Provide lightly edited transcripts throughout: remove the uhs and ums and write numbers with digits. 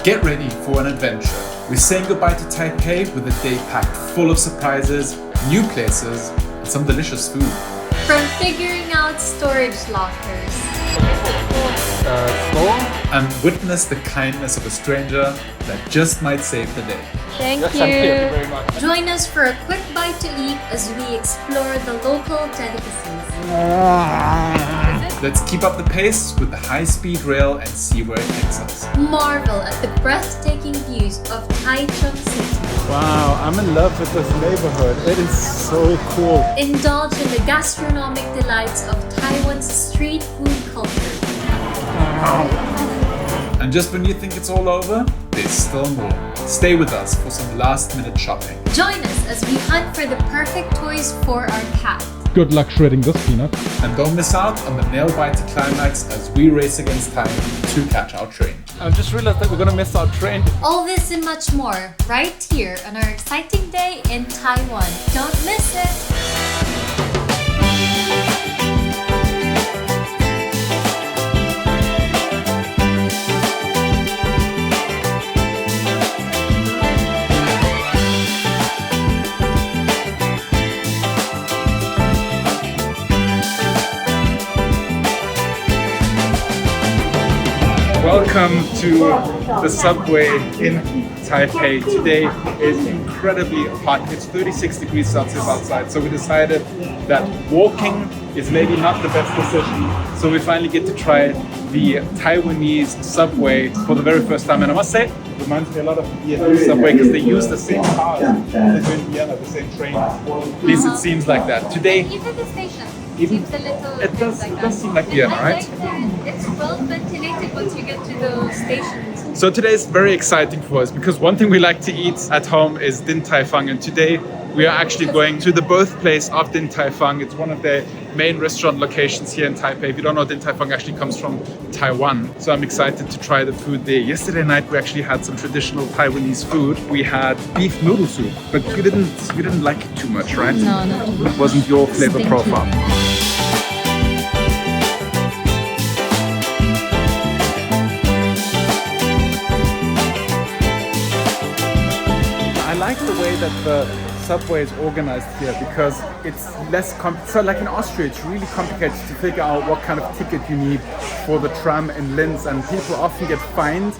Get ready for an adventure. We're saying goodbye to Taipei with a day packed full of surprises, new places, and some delicious food. From figuring out storage lockers and witness the kindness of a stranger that just might save the day. Thank you. Thank you very much. Join us for a quick bite to eat as we explore the local delicacies. Let's keep up the pace with the high-speed rail and see where it takes us. Marvel at the breathtaking views of Taichung City. Wow, I'm in love with this neighborhood. It is so cool. Indulge in the gastronomic delights of Taiwan's street food culture. And just when you think it's all over, there's still more. Stay with us for some last-minute shopping. Join us as we hunt for the perfect toys for our cat. Good luck shredding this peanut. And don't miss out on the nail-biter climax as we race against time to catch our train. I just realized that we're gonna miss our train. All this and much more right here on our exciting day in Taiwan. Don't miss it! Welcome to the subway in Taipei. Today is incredibly hot. It's 36 degrees Celsius outside, so we decided that walking is maybe not the best decision. So we finally get to try the Taiwanese subway for the very first time. And I must say, it reminds me a lot of the Vietnamese subway because they use the same cars as in Vienna, the same train. At least it seems like that. Today, Even the station Even- seems a little it does seem like And Vienna, I right? like that it's well ventilated once you get to those stations. So today is very exciting for us because one thing we like to eat at home is Din Tai Fung, and today we are actually going to the birthplace of Din Tai Fung. It's one of their main restaurant locations here in Taipei. If you don't know, Din Tai Fung actually comes from Taiwan. So I'm excited to try the food there. Yesterday night we actually had some traditional Taiwanese food. We had beef noodle soup, but you didn't like it too much, right? No, not too much. It wasn't your flavor Stinky. profile. I like the way that the subway is organized here because it's less so like in Austria it's really complicated to figure out what kind of ticket you need for the tram in Linz, and people often get fined,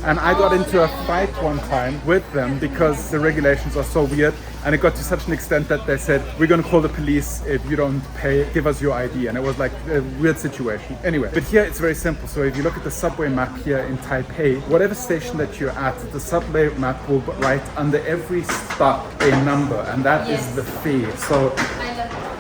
and I got into a fight one time with them because the regulations are so weird, and it got to such an extent that they said, we're gonna call the police if you don't pay, give us your ID, and it was like a weird situation. Anyway, but here it's very simple. So if you look at the subway map here in Taipei, whatever station that you're at, the subway map will write under every stop a number, and that is the fare. So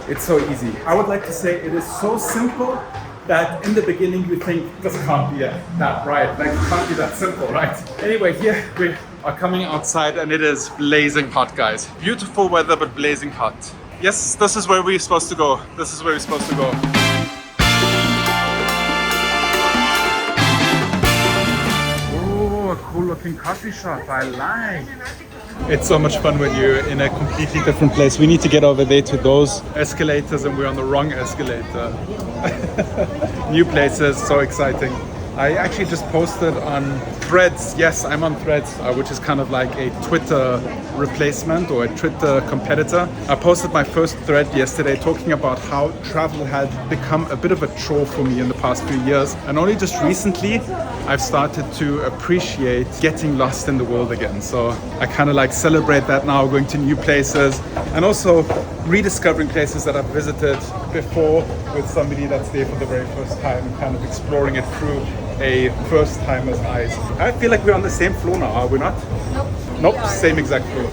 it's so easy. I would like to say it is so simple that in the beginning you think this can't be that right, like it can't be that simple, right? Anyway, here we are coming outside and it is blazing hot, guys. Beautiful weather, but blazing hot. Yes, this is where we're supposed to go. This is where we're supposed to go. Oh, a cool looking coffee shop, I like. It's so much fun when you're in a completely different place. We need to get over there to those escalators and we're on the wrong escalator. New places, so exciting. I actually just posted on Threads. Yes, I'm on Threads, which is kind of like a Twitter replacement or a Twitter competitor. I posted my first thread yesterday talking about how travel had become a bit of a chore for me in the past few years. And only just recently, I've started to appreciate getting lost in the world again. So I kind of like celebrate that now, going to new places and also rediscovering places that I've visited before with somebody that's there for the very first time and kind of exploring it through a first timer's eyes. I feel like we're on the same floor now, are we not? Nope, same exact floor.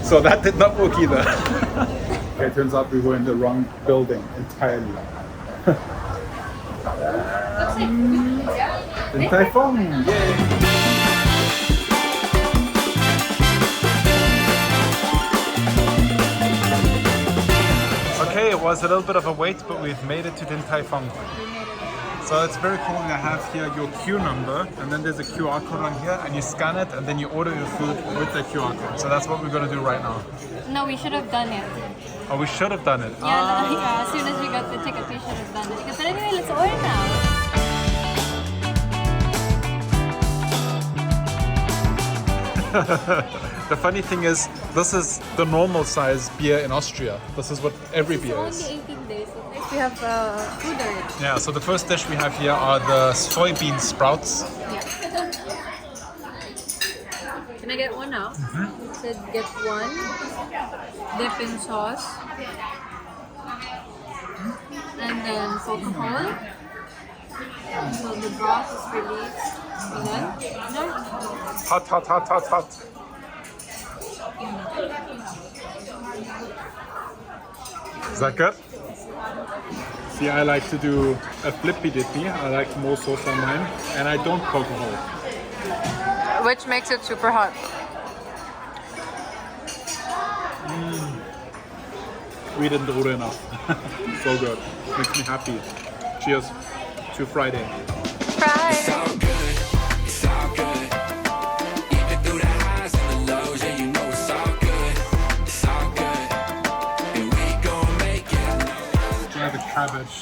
So that did not work either. Okay, it turns out we were in the wrong building entirely. Din Tai Fung, yay! Okay, it was a little bit of a wait, but we've made it to Din Tai Fung. So it's very cool. You have here your queue number, and then there's a QR code on here, and you scan it, and then you order your food with the QR code. So that's what we're gonna do right now. No, we should have done it. Oh, we should have done it. Yeah, as soon as we got the ticket, we should have done it. But anyway, let's order now. The funny thing is, this is the normal size beer in Austria. This is what every beer is. Only 18 days. At least we have food already. Yeah, so the first dish we have here are the soybean sprouts. Can I get one now? It said get one, dip in sauce, and then alcohol. So the broth is released. And then, no. Hot, hot, hot, hot, hot. Is that good? See, I like to do a flippy dippy. I like more sauce on mine, and I don't poke a hole. Which makes it super hot. We didn't order enough. So good. Makes me happy. Cheers to Friday. Friday. Cabbage.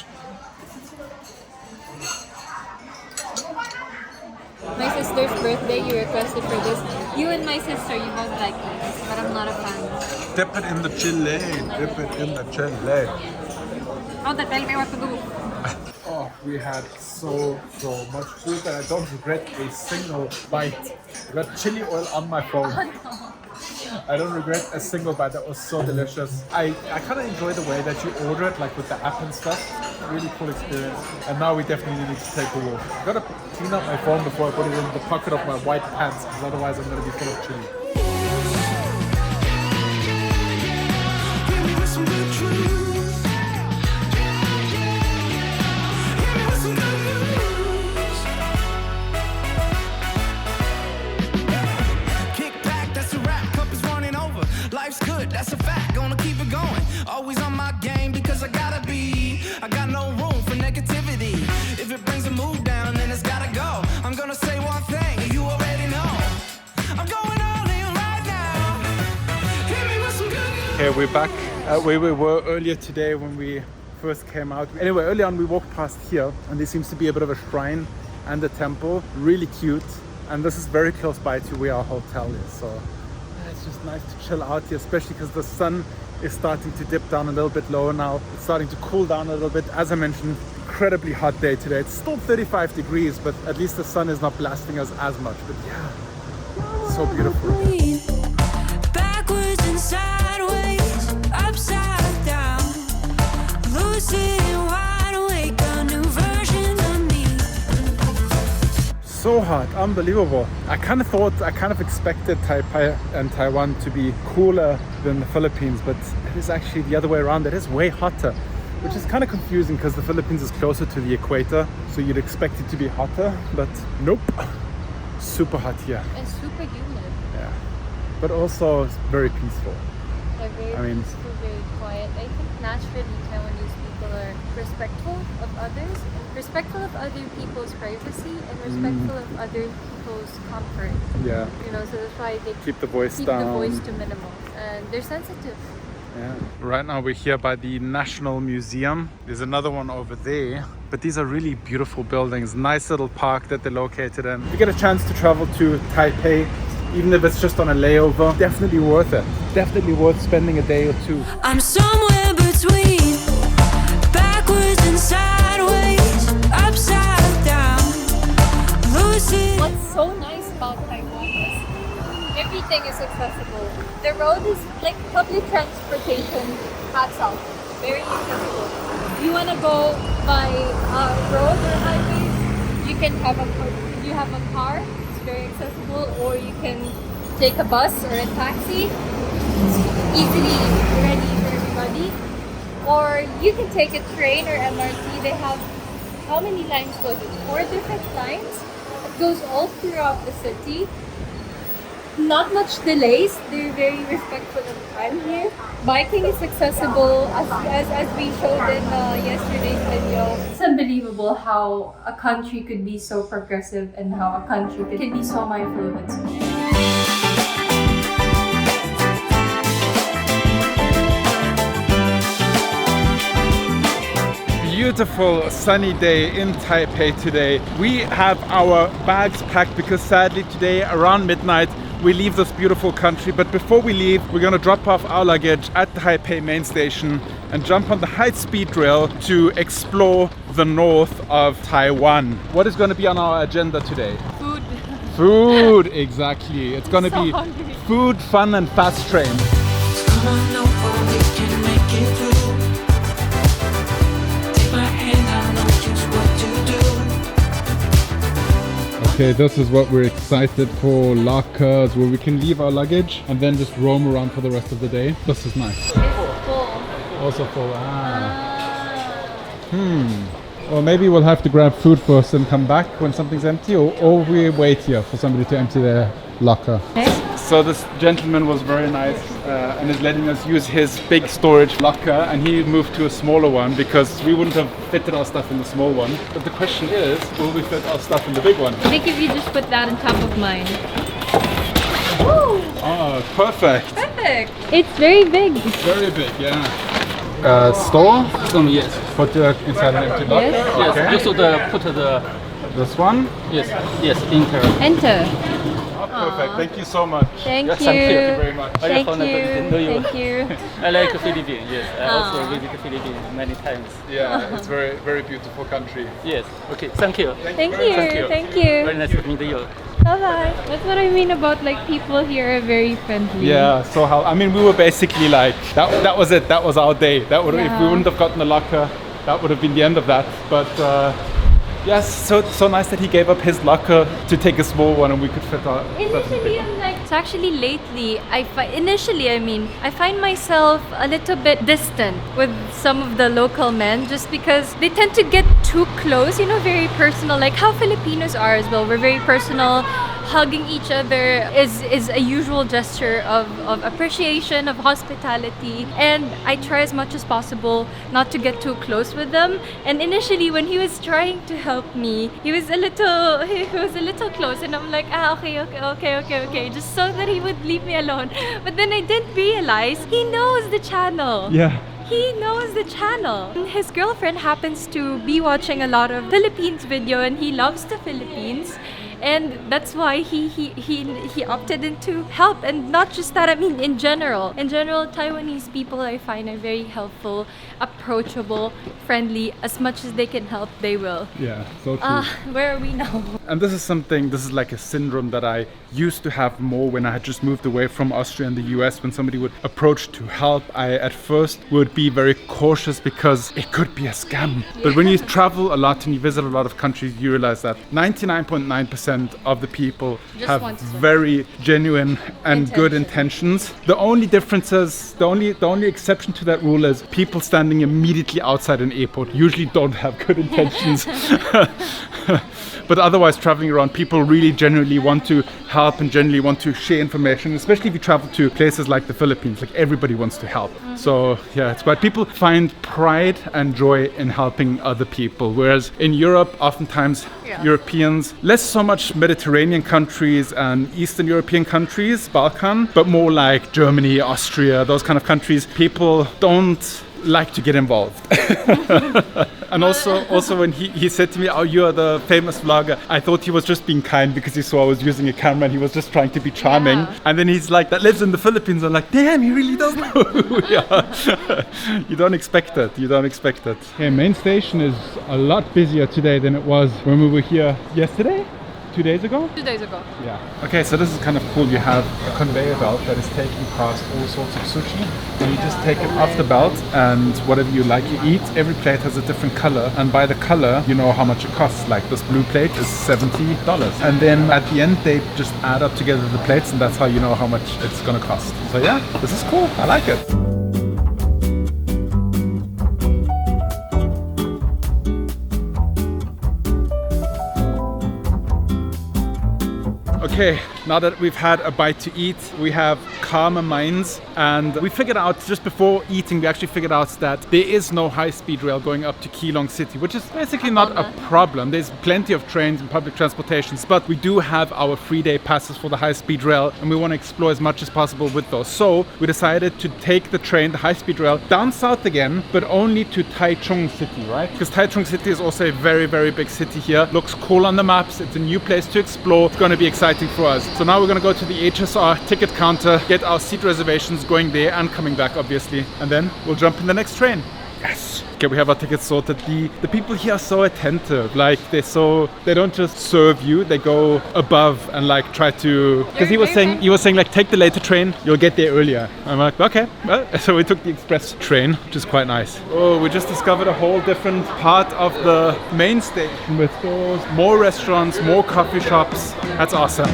My sister's birthday, you requested for this. You and my sister, you both like this, but I'm not a fan. Dip it in the chili. Dip it in the chili. Oh, tell me what to do. Oh, we had so much food that I don't regret a single bite. I got chili oil on my phone. I don't regret a single bite. That was so delicious. I kind of enjoy the way that you order it, like with the app and stuff. Really cool experience. And now we definitely need to take a walk. I've got to clean up my phone before I put it in the pocket of my white pants, because otherwise I'm going to be full of chili. That's a fact, gonna keep it going. Always on my game because I got no room for negativity. If it brings a mood down, then it's gotta go. I'm gonna say one thing, you already know. I'm going all in right now. Hit me with some good news. Okay, we're back where we were earlier today when we first came out. Anyway, early on we walked past here, and there seems to be a bit of a shrine and a temple. Really cute. And this is very close by to where our hotel is. So it's just nice to chill out here, especially because the sun is starting to dip down a little bit lower now. It's starting to cool down a little bit. As I mentioned, incredibly hot day today. It's still 35 degrees, but at least the sun is not blasting us as much. But yeah, so beautiful. Backwards and sideways, upside down, lucid and wide awake, a new version of me. So hot, unbelievable. I kind of expected Taipei and Taiwan to be cooler than the Philippines, but it is actually the other way around. It is way hotter, which is kind of confusing because the Philippines is closer to the equator, so you'd expect it to be hotter, but nope. Super hot here. And super humid. Yeah, but also very peaceful. They're very peaceful, very quiet. I think naturally Taiwanese people are respectful of others, respectful of other people's privacy, and respectful of other people's comfort. Yeah. You know, so that's why they Keep the voice keep down. the voice to minimum, and they're sensitive. Yeah. Right now we're here by the National Museum. There's another one over there, but these are really beautiful buildings. Nice little park that they're located in. If you get a chance to travel to Taipei, even if it's just on a layover, definitely worth it. Definitely worth spending a day or two. I'm somewhere between, backwards and sideways, upside down, lucid. What's so nice about Taiwan is everything is accessible. The road is like public transportation hats out. Very accessible. If you want to go by road or highways, you can have if you have a car, it's very accessible, or you can take a bus or a taxi. It's easily ready for everybody. Or you can take a train or MRT. They have, how many lines was it? 4 different lines. It goes all throughout the city. Not much delays. They're very respectful of time here. Biking is accessible as we showed in yesterday's video. It's unbelievable how a country could be so progressive and how a country can be so mindful of its people. beautiful sunny day in Taipei today. We have our bags packed because sadly today around midnight we leave this beautiful country. But before we leave, we're gonna drop off our luggage at the Taipei main station and jump on the high-speed rail to explore the north of Taiwan. What is gonna be on our agenda today? Food. Food, exactly. It's gonna so be hungry. food, fun and fast train. Come on over, we can make it through. Take my hand, I know just what to do. Okay, this is what we're excited for. Lockers where we can leave our luggage and then just roam around for the rest of the day. This is nice. It's full. Also full. Or maybe we'll have to grab food first and come back when something's empty, or we wait here for somebody to empty their locker. So this gentleman was very nice and is letting us use his big storage locker, and he moved to a smaller one because we wouldn't have fitted our stuff in the small one. But the question is, will we fit our stuff in the big one? I think if you just put that on top of mine. Oh, perfect. Perfect. It's very big. It's very big, yeah. Store? Yes. Put inside an empty locker? Yes. Yes. Okay. Just put the This one? yes. Enter. Enter. Oh, perfect. Thank you so much. Thank Yes, you. thank you Very much. Thank found you. it. Do you? Thank you. I like Philippines. Yes. I also visit Philippines many times. Yeah, it's very, very beautiful country. Yes. Okay. Thank you. Thank you. you. Thank you. Very nice to meet you. Bye-bye. That's what I mean about like people here are very friendly. Yeah, so I mean, we were basically like, that was it. That was our day. That would, if we Yeah. wouldn't have gotten a locker, that would have been the end of that. But yes, so nice that he gave up his locker to take a small one and we could fit our stuff in the Initially, big one. I'm like, so actually lately, I find myself a little bit distant with some of the local men just because they tend to get too close, you know, very personal, like how Filipinos are as well. We're very personal. Hugging each other is a usual gesture of appreciation, of hospitality, and I try as much as possible not to get too close with them. And initially, when he was trying to help me, he was a little close, and I'm like, okay, just so that he would leave me alone. But then I didn't realize he knows the channel. Yeah. He knows the channel. His girlfriend happens to be watching a lot of Philippines video, and he loves the Philippines. And that's why he opted into help. And not just that, I mean in general, Taiwanese people I find are very helpful, approachable, friendly. As much as they can help, they will. Yeah, so true. Where are we now? And this is like a syndrome that I used to have more when I had just moved away from Austria and the US. When somebody would approach to help, I at first would be very cautious because it could be a scam. But when you travel a lot and you visit a lot of countries, you realize that 99.9% of the people Just have wants to- very genuine and good intentions. The only differences, the only exception to that rule is people standing immediately outside an airport usually don't have good intentions. But otherwise, traveling around, people really genuinely want to help and genuinely want to share information, especially if you travel to places like the Philippines. Like, everybody wants to help. So yeah, it's quite, people find pride and joy in helping other people. Whereas in Europe, oftentimes Europeans, less so much Mediterranean countries and Eastern European countries, Balkan, but more like Germany, Austria, those kind of countries, people don't like to get involved. And also when he said to me, oh, you are the famous vlogger, I thought he was just being kind because he saw I was using a camera and he was just trying to be charming. Yeah. And then he's like, that lives in the Philippines. I'm like, damn, he really does know who we are. You don't expect it. Okay, main station is a lot busier today than it was when we were here yesterday. 2 days ago? 2 days ago. Yeah. Okay, so this is kind of cool. You have a conveyor belt that is taking past all sorts of sushi. And you just take it off the belt and whatever you like, you eat. Every plate has a different color. And by the color, you know how much it costs. Like this blue plate is $70. And then at the end, they just add up together the plates and that's how you know how much it's gonna cost. So yeah, this is cool. I like it. Okay, Okay, now that we've had a bite to eat, we have calmer minds, and we figured out just before eating, we actually figured out that there is no high-speed rail going up to Keelung City, which is basically not a problem. There's plenty of trains and public transportations, but we do have our 3-day passes for the high-speed rail, and we want to explore as much as possible with those. So we decided to take the train, the high-speed rail, down south again, but only to Taichung City, right? Because Taichung City is also a very, very big city here. Looks cool on the maps. It's a new place to explore. It's going to be exciting for us. So now we're going to go to the HSR ticket counter, get our seat reservations, going there and coming back, obviously. And then we'll jump in the next train. Yes! Okay, we have our tickets sorted. The people here are so attentive. Like, they don't just serve you, they go above and like try to... Because he was saying like, take the later train, you'll get there earlier. I'm like, okay. Well, so we took the express train, which is quite nice. Oh, we just discovered a whole different part of the main station with stores, more restaurants, more coffee shops. That's awesome.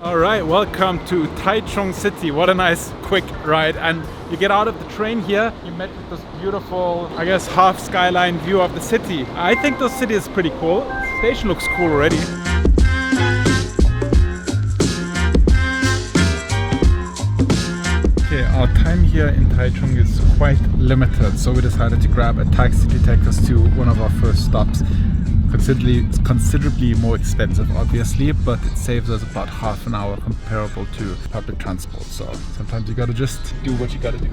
Alright, welcome to Taichung City. What a nice quick ride, and you get out of the train here, you met with this beautiful, I guess, half skyline view of the city. I think the city is pretty cool. The station looks cool already. Okay, our time here in Taichung is quite limited, so we decided to grab a taxi to take us to one of our first stops. Considerably more expensive, obviously, but it saves us about half an hour comparable to public transport. So sometimes you gotta just do what you gotta do.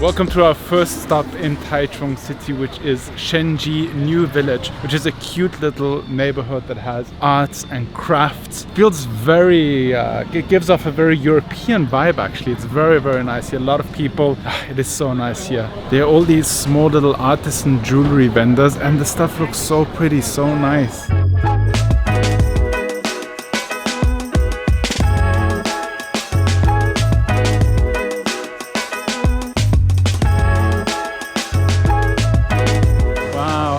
Welcome to our first stop in Taichung City, which is Shenji New Village, which is a cute little neighborhood that has arts and crafts. Feels very, it gives off a very European vibe actually. It's very, very nice here. A lot of people, it is so nice here. There are all these small little artisan jewelry vendors, and the stuff looks so pretty, so nice.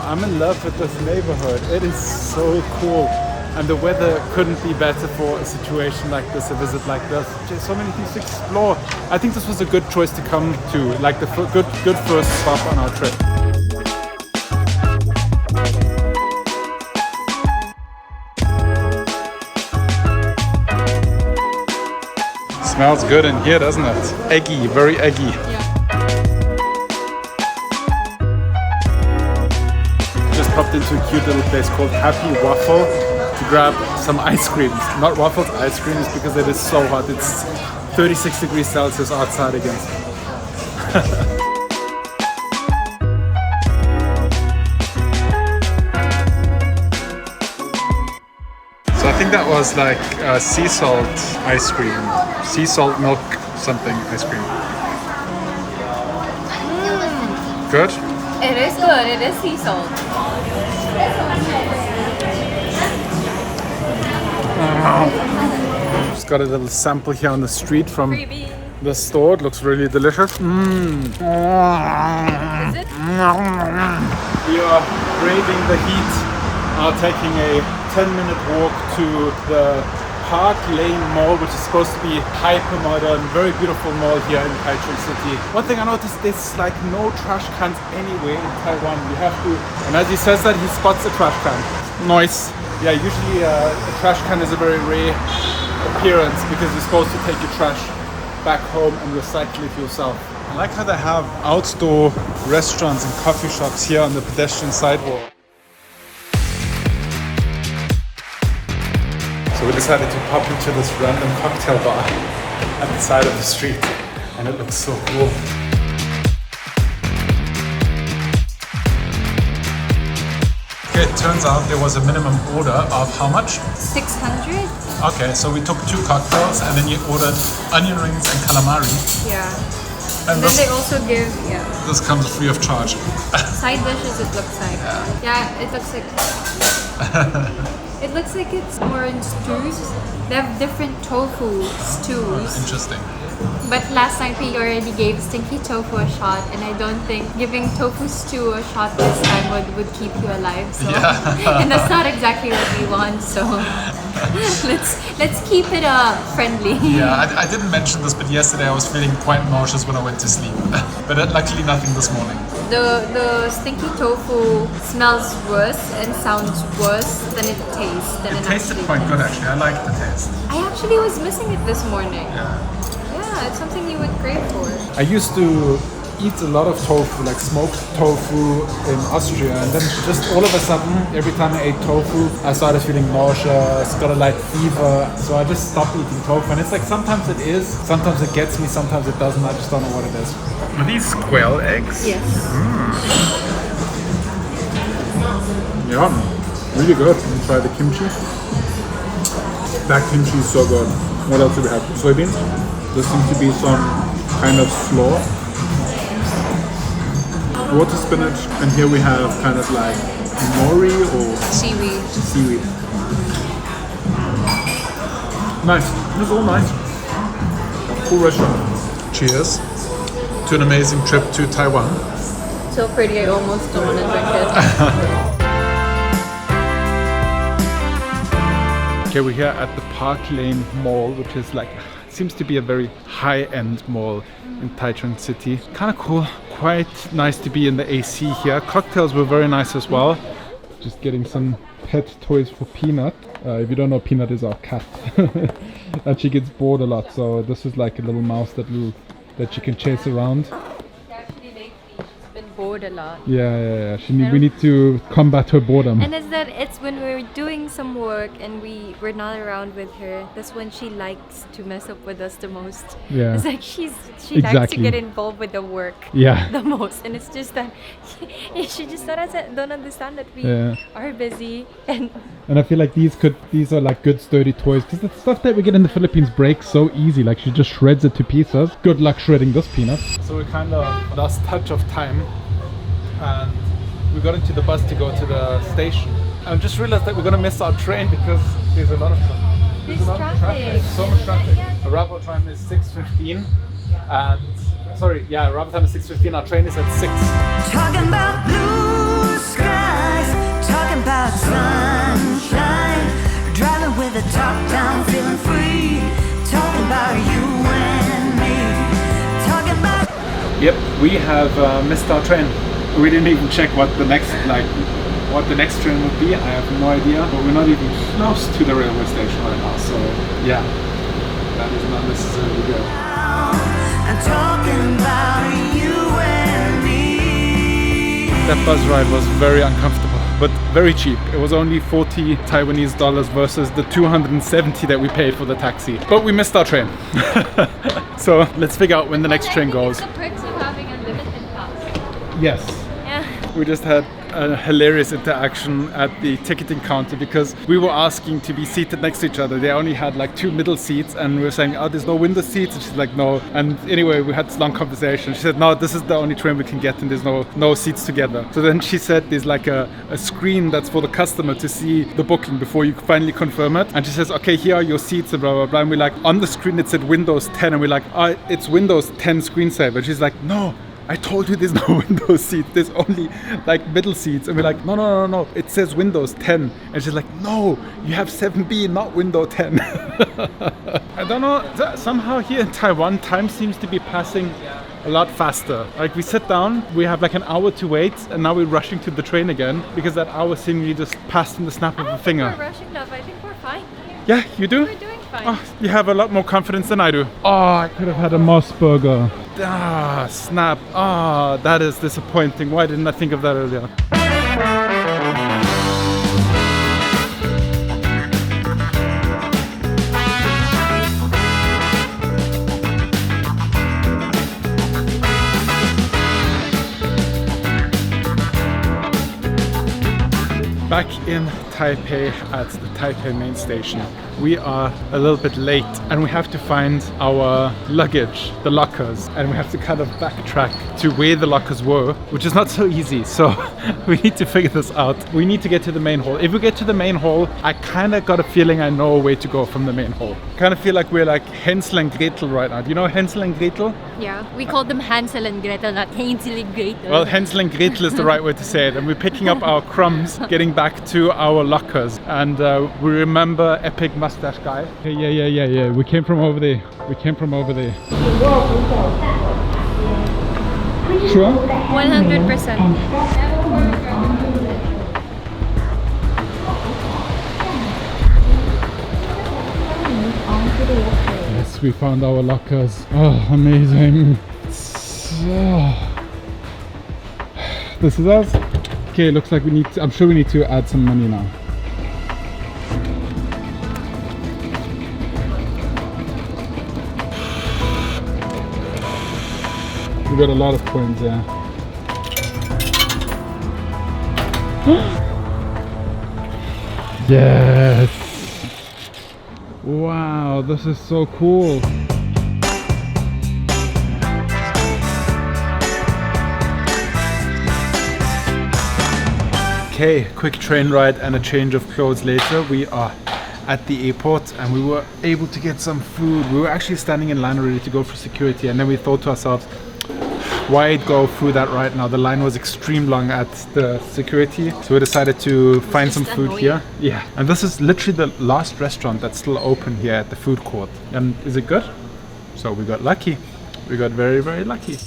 I'm in love with this neighborhood. It is so cool, and the weather couldn't be better for a situation like this, a visit like this. There's so many things to explore. I think this was a good choice to come to, like the good first stop on our trip. Smells good in here, doesn't it? Eggy, very eggy. Yeah. Popped into a cute little place called Happy Waffle to grab some ice creams. Not waffles, ice creams, because it is so hot. It's 36 degrees Celsius outside again. So I think that was like sea salt ice cream. Sea salt milk something ice cream. Good? It is good. It is sea salt. Just got a little sample here on the street from Freebie. the store. It looks really delicious. Is it? We are braving the heat, taking a 10-minute walk to the Park Lane Mall, which is supposed to be hyper modern, very beautiful mall here in Taichung City. One thing I noticed, there's like no trash cans anywhere in Taiwan. You have to, and as he says that, he spots a trash can. Nice. Yeah, usually a trash can is a very rare appearance because you're supposed to take your trash back home and recycle it yourself. I like how they have outdoor restaurants and coffee shops here on the pedestrian sidewalk. So we decided to pop into this random cocktail bar at the side of the street, and it looks so cool. Okay, it turns out there was a minimum order of how much? 600? Okay, so we took 2 cocktails and then you ordered onion rings and calamari. Yeah. And then they also give, yeah, This comes free of charge. side dishes it looks like. Yeah, it looks like... It looks like it's more in stews. They have different tofu stews. Interesting. But last time we already gave stinky tofu a shot, and I don't think giving tofu stew a shot this time would keep you alive. So, and that's not exactly what we want. So let's keep it friendly. Yeah, I didn't mention this, but yesterday I was feeling quite nauseous when I went to sleep. But luckily nothing this morning. The stinky tofu smells worse and sounds worse than it tastes. It tasted quite good actually. I liked the taste. I actually was missing it this morning. Yeah, it's something you would crave for. I used to eat a lot of tofu, like smoked tofu in Austria, and then just all of a sudden, every time I ate tofu, I started feeling nauseous, got a light fever, so I just stopped eating tofu. And it's like sometimes it is, sometimes it gets me, sometimes it doesn't, I just don't know what it is. Are these quail eggs? Yes. Yeah, really good. Let me try the kimchi. That kimchi is so good. What else do we have? Soybeans. There seems to be some kind of slaw. Water spinach, and here we have kind of like nori or seaweed. Nice. This is all nice. A cool restaurant. Cheers to an amazing trip to Taiwan. So pretty, I almost don't want to drink it. Okay, we're here at the Park Lane Mall, which is like, seems to be a very high-end mall in Taichung City. Kind of cool, quite nice to be in the AC here. Cocktails were very nice as well. Just getting some pet toys for Peanut. If you don't know, Peanut is our cat. And she gets bored a lot, so this is like a little mouse that she can chase around. Bored a lot. Yeah. We need to combat her boredom. And it's when we're doing some work and we're not around with her, that's when she likes to mess up with us the most. Yeah. It's like she likes to get involved with the work the most, and it's just that she just don't understand that we are busy and I feel like these are like good sturdy toys, because the stuff that we get in the Philippines breaks so easy. Like she just shreds it to pieces. Good luck shredding this, Peanut. So we kind of lost touch of time, and we got into the bus to go to the station. And just realized that we're gonna miss our train because there's a lot of traffic. there's traffic. So much traffic. Arrival time is 6:15, and arrival time is 6:15. Our train is at 6. Talking about blue skies, talking about sunshine, driving with the top down, feeling free, talking about you and me, talking about... Yep, we have missed our train. We didn't even check what the next train would be. I have no idea, but we're not even close to the railway station right now. So yeah, that is an unnecessary go. I'm talking about you and me. That bus ride was very uncomfortable, but very cheap. It was only 40 Taiwanese dollars versus the 270 that we paid for the taxi. But we missed our train. So let's figure out when the next train goes. It's the perks of having unlimited pass. Yes. Yeah. We just had a hilarious interaction at the ticketing counter because we were asking to be seated next to each other. They only had like 2 middle seats, and we were saying, oh, there's no window seats. And she's like, no. And anyway, we had this long conversation. She said, no, this is the only train we can get, and there's no seats together. So then she said there's like a screen that's for the customer to see the booking before you finally confirm it. And she says, okay, here are your seats and blah, blah, blah. And we're like, on the screen it said Windows 10. And we're like, oh, it's Windows 10 screensaver. And she's like, no, I told you there's no Windows seats, there's only like middle seats. And we're like, no, it says Windows 10. And she's like, no, you have 7B, not Windows 10. I don't know, somehow here in Taiwan, time seems to be passing a lot faster. Like we sit down, we have like an hour to wait, and now we're rushing to the train again because that hour seemingly just passed in the snap of a finger. We're rushing enough. I think we're fine. Yeah, you do? We're doing fine. Oh, you have a lot more confidence than I do. Oh, I could have had a Moss burger. Ah, snap. Ah, that is disappointing. Why didn't I think of that earlier? Back in Taipei at the Taipei main station. We are a little bit late and we have to find our luggage, the lockers, and we have to kind of backtrack to where the lockers were, which is not so easy. So we need to figure this out. We need to get to the main hall. If we get to the main hall, I kind of got a feeling I know where to go from the main hall. Kind of feel like we're like Hansel and Gretel right now. Do you know Hansel and Gretel? Yeah, we call them Hansel and Gretel, not Hansel and Gretel. Well, Hansel and Gretel is the right way to say it. And we're picking up our crumbs, getting back to our lockers. And we remember Epic Mustache Guy. Yeah. We came from over there. Sure? 100%. Yes, we found our lockers. Oh, amazing. So, this is us. Okay, looks like we need to, I'm sure we need to add some money now. We got a lot of coins, yeah. Yes! Wow, this is so cool. Okay, quick train ride and a change of clothes later. We are at the airport and we were able to get some food. We were actually standing in line already to go for security, and then we thought to ourselves, why go through that right now? The line was extreme long at the security, so we decided to find some food here. Yeah, and this is literally the last restaurant that's still open here at the food court. And is it good? So we got lucky. We got very, very lucky.